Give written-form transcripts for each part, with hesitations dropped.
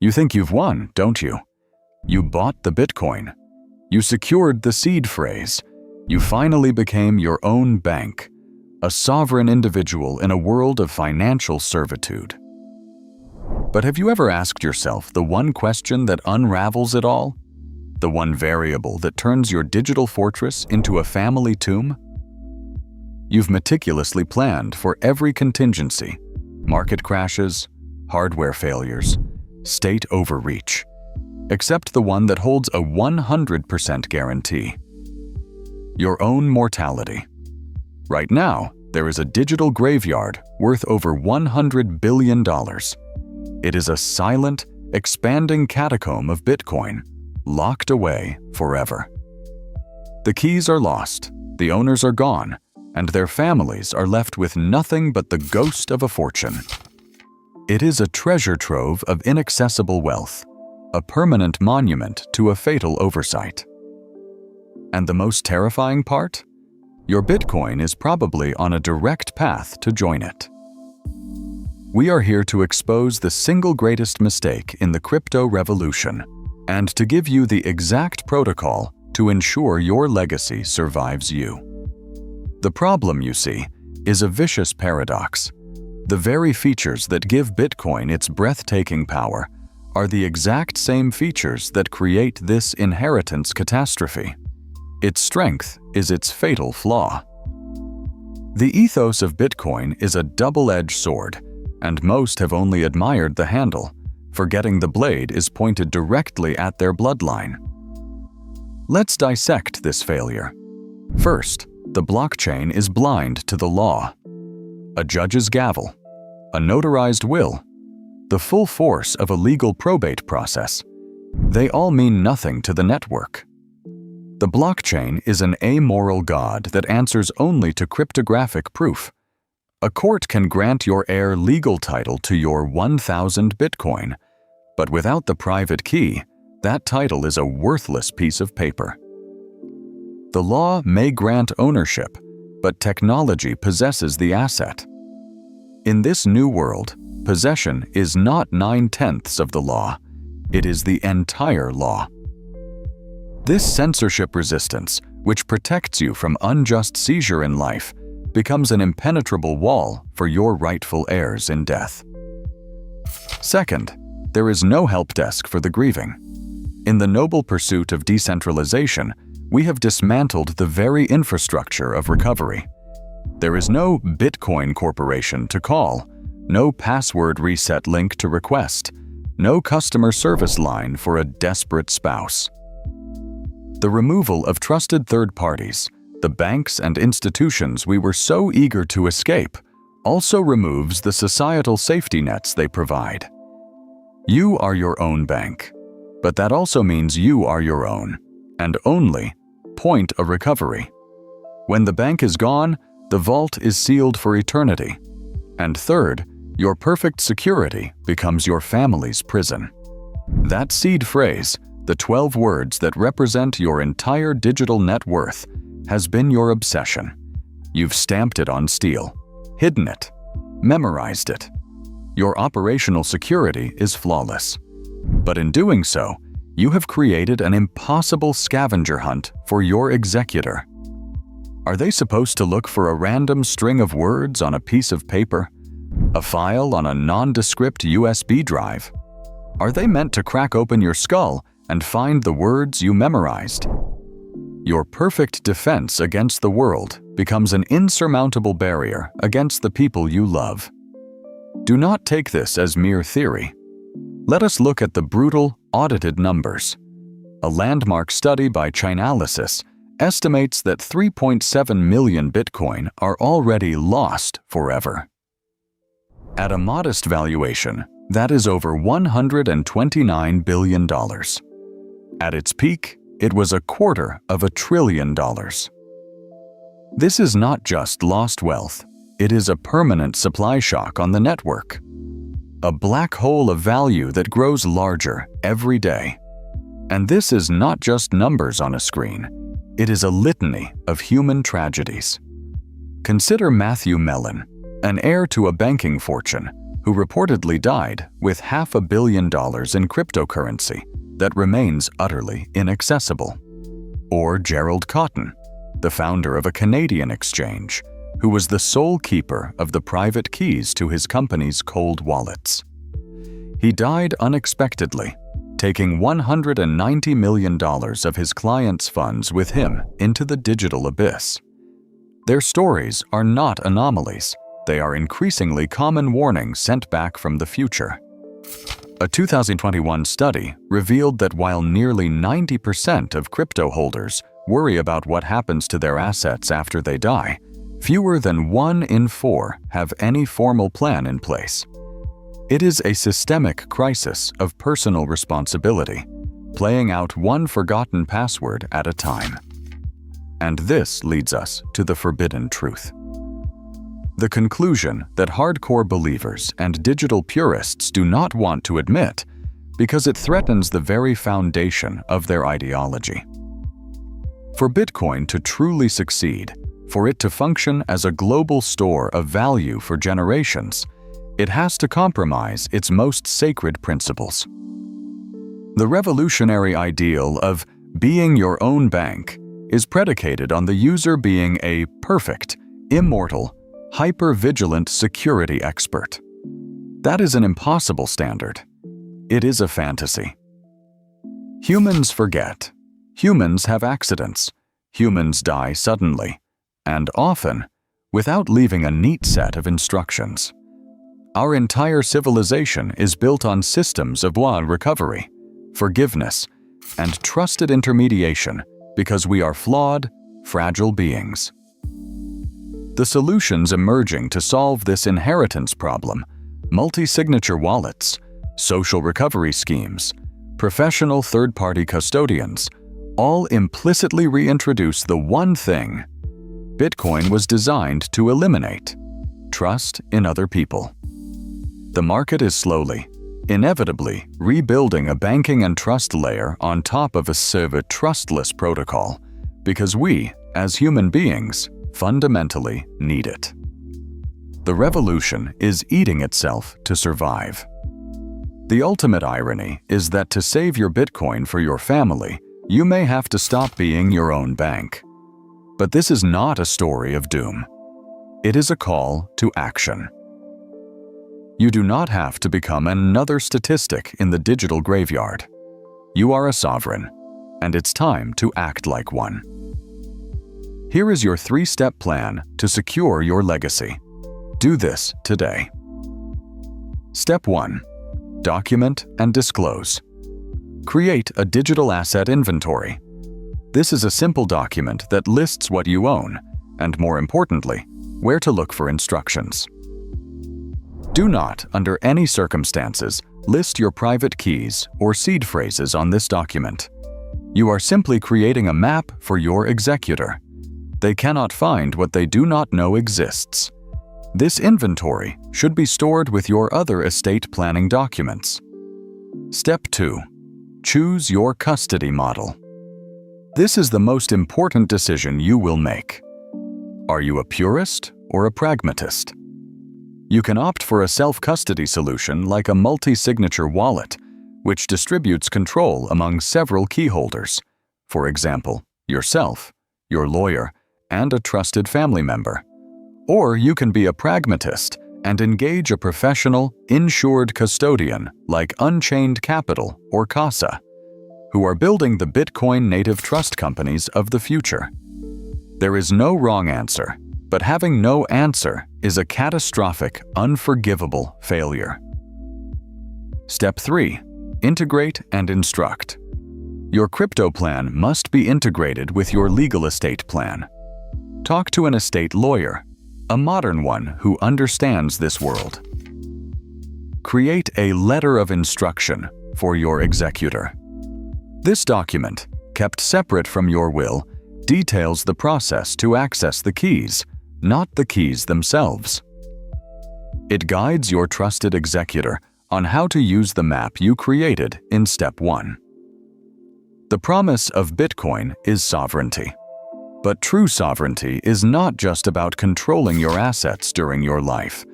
You think you've won, don't you? You bought the Bitcoin. You secured the seed phrase. You finally became your own bank, a sovereign individual in a world of financial servitude. But have you ever asked yourself the one question that unravels it all? The one variable that turns your digital fortress into a family tomb? You've meticulously planned for every contingency: market crashes, hardware failures, state overreach, except the one that holds a 100% guarantee: your own mortality. Right now, there is a digital graveyard worth over $100 billion. It is a silent, expanding catacomb of Bitcoin, locked away forever. The keys are lost, the owners are gone, and their families are left with nothing but the ghost of a fortune. It is a treasure trove of inaccessible wealth, a permanent monument to a fatal oversight. And the most terrifying part? Your Bitcoin is probably on a direct path to join it. We are here to expose the single greatest mistake in the crypto revolution and to give you the exact protocol to ensure your legacy survives you. The problem, you see, is a vicious paradox. The very features that give Bitcoin its breathtaking power are the exact same features that create this inheritance catastrophe. Its strength is its fatal flaw. The ethos of Bitcoin is a double-edged sword, and most have only admired the handle, forgetting the blade is pointed directly at their bloodline. Let's dissect this failure. First, the blockchain is blind to the law. A judge's gavel, a notarized will, the full force of a legal probate process, they all mean nothing to the network. The blockchain is an amoral god that answers only to cryptographic proof. A court can grant your heir legal title to your 1,000 Bitcoin, but without the private key, that title is a worthless piece of paper. The law may grant ownership, but technology possesses the asset. In this new world, possession is not 9/10 of the law, it is the entire law. This censorship resistance, which protects you from unjust seizure in life, becomes an impenetrable wall for your rightful heirs in death. Second, there is no help desk for the grieving. In the noble pursuit of decentralization, we have dismantled the very infrastructure of recovery. There is no Bitcoin Corporation to call, no password reset link to request, no customer service line for a desperate spouse. The removal of trusted third parties, the banks and institutions we were so eager to escape, also removes the societal safety nets they provide. You are your own bank, but that also means you are your own, and only, point of recovery. When the bank is gone, the vault is sealed for eternity. And third, your perfect security becomes your family's prison. That seed phrase, the 12 words that represent your entire digital net worth, has been your obsession. You've stamped it on steel, hidden it, memorized it. Your operational security is flawless. But in doing so, you have created an impossible scavenger hunt for your executor. Are they supposed to look for a random string of words on a piece of paper? A file on a nondescript USB drive? Are they meant to crack open your skull and find the words you memorized? Your perfect defense against the world becomes an insurmountable barrier against the people you love. Do not take this as mere theory. Let us look at the brutal, audited numbers. A landmark study by Chainalysis estimates that 3.7 million Bitcoin are already lost forever. At a modest valuation, that is over $129 billion. At its peak, it was $250 billion. This is not just lost wealth, it is a permanent supply shock on the network. A black hole of value that grows larger every day. And this is not just numbers on a screen, it is a litany of human tragedies. Consider Matthew Mellon, an heir to a banking fortune, who reportedly died with $500 million in cryptocurrency that remains utterly inaccessible. Or Gerald Cotton, the founder of a Canadian exchange, who was the sole keeper of the private keys to his company's cold wallets. He died unexpectedly, taking $190 million of his clients' funds with him into the digital abyss. Their stories are not anomalies. They are increasingly common warnings sent back from the future. A 2021 study revealed that while nearly 90% of crypto holders worry about what happens to their assets after they die, fewer than 1 in 4 have any formal plan in place. It is a systemic crisis of personal responsibility, playing out one forgotten password at a time. And this leads us to the forbidden truth. The conclusion that hardcore believers and digital purists do not want to admit because it threatens the very foundation of their ideology. For Bitcoin to truly succeed, for it to function as a global store of value for generations, it has to compromise its most sacred principles. The revolutionary ideal of being your own bank is predicated on the user being a perfect, immortal, hyper-vigilant security expert. That is an impossible standard. It is a fantasy. Humans forget. Humans have accidents. Humans die suddenly, and often without leaving a neat set of instructions. Our entire civilization is built on systems of recovery, forgiveness, and trusted intermediation because we are flawed, fragile beings. The solutions emerging to solve this inheritance problem, multi-signature wallets, social recovery schemes, professional third-party custodians, all implicitly reintroduce the one thing Bitcoin was designed to eliminate: trust in other people. The market is slowly, inevitably rebuilding a banking and trust layer on top of a trustless protocol because we, as human beings, fundamentally need it. The revolution is eating itself to survive. The ultimate irony is that to save your Bitcoin for your family, you may have to stop being your own bank. But this is not a story of doom. It is a call to action. You do not have to become another statistic in the digital graveyard. You are a sovereign, and it's time to act like one. Here is your 3-step plan to secure your legacy. Do this today. Step 1. Document and disclose. Create a digital asset inventory. This is a simple document that lists what you own, and more importantly, where to look for instructions. Do not, under any circumstances, list your private keys or seed phrases on this document. You are simply creating a map for your executor. They cannot find what they do not know exists. This inventory should be stored with your other estate planning documents. Step 2. Choose your custody model. This is the most important decision you will make. Are you a purist or a pragmatist? You can opt for a self-custody solution like a multi-signature wallet, which distributes control among several key holders, for example, yourself, your lawyer, and a trusted family member. Or you can be a pragmatist and engage a professional, insured custodian like Unchained Capital or Casa, who are building the Bitcoin native trust companies of the future. There is no wrong answer, but having no answer is a catastrophic, unforgivable failure. Step 3. Integrate and instruct. Your crypto plan must be integrated with your legal estate plan. Talk to an estate lawyer, a modern one who understands this world. Create a letter of instruction for your executor. This document, kept separate from your will, details the process to access the keys, not the keys themselves. It guides your trusted executor on how to use the map you created in Step 1. The promise of Bitcoin is sovereignty. But true sovereignty is not just about controlling your assets during your life.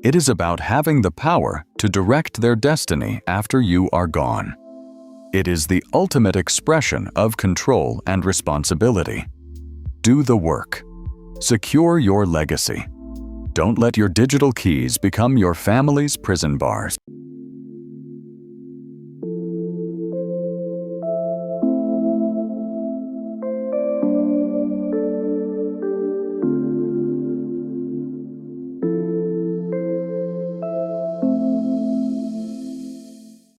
It is about having the power to direct their destiny after you are gone. It is the ultimate expression of control and responsibility. Do the work. Secure your legacy. Don't let your digital keys become your family's prison bars.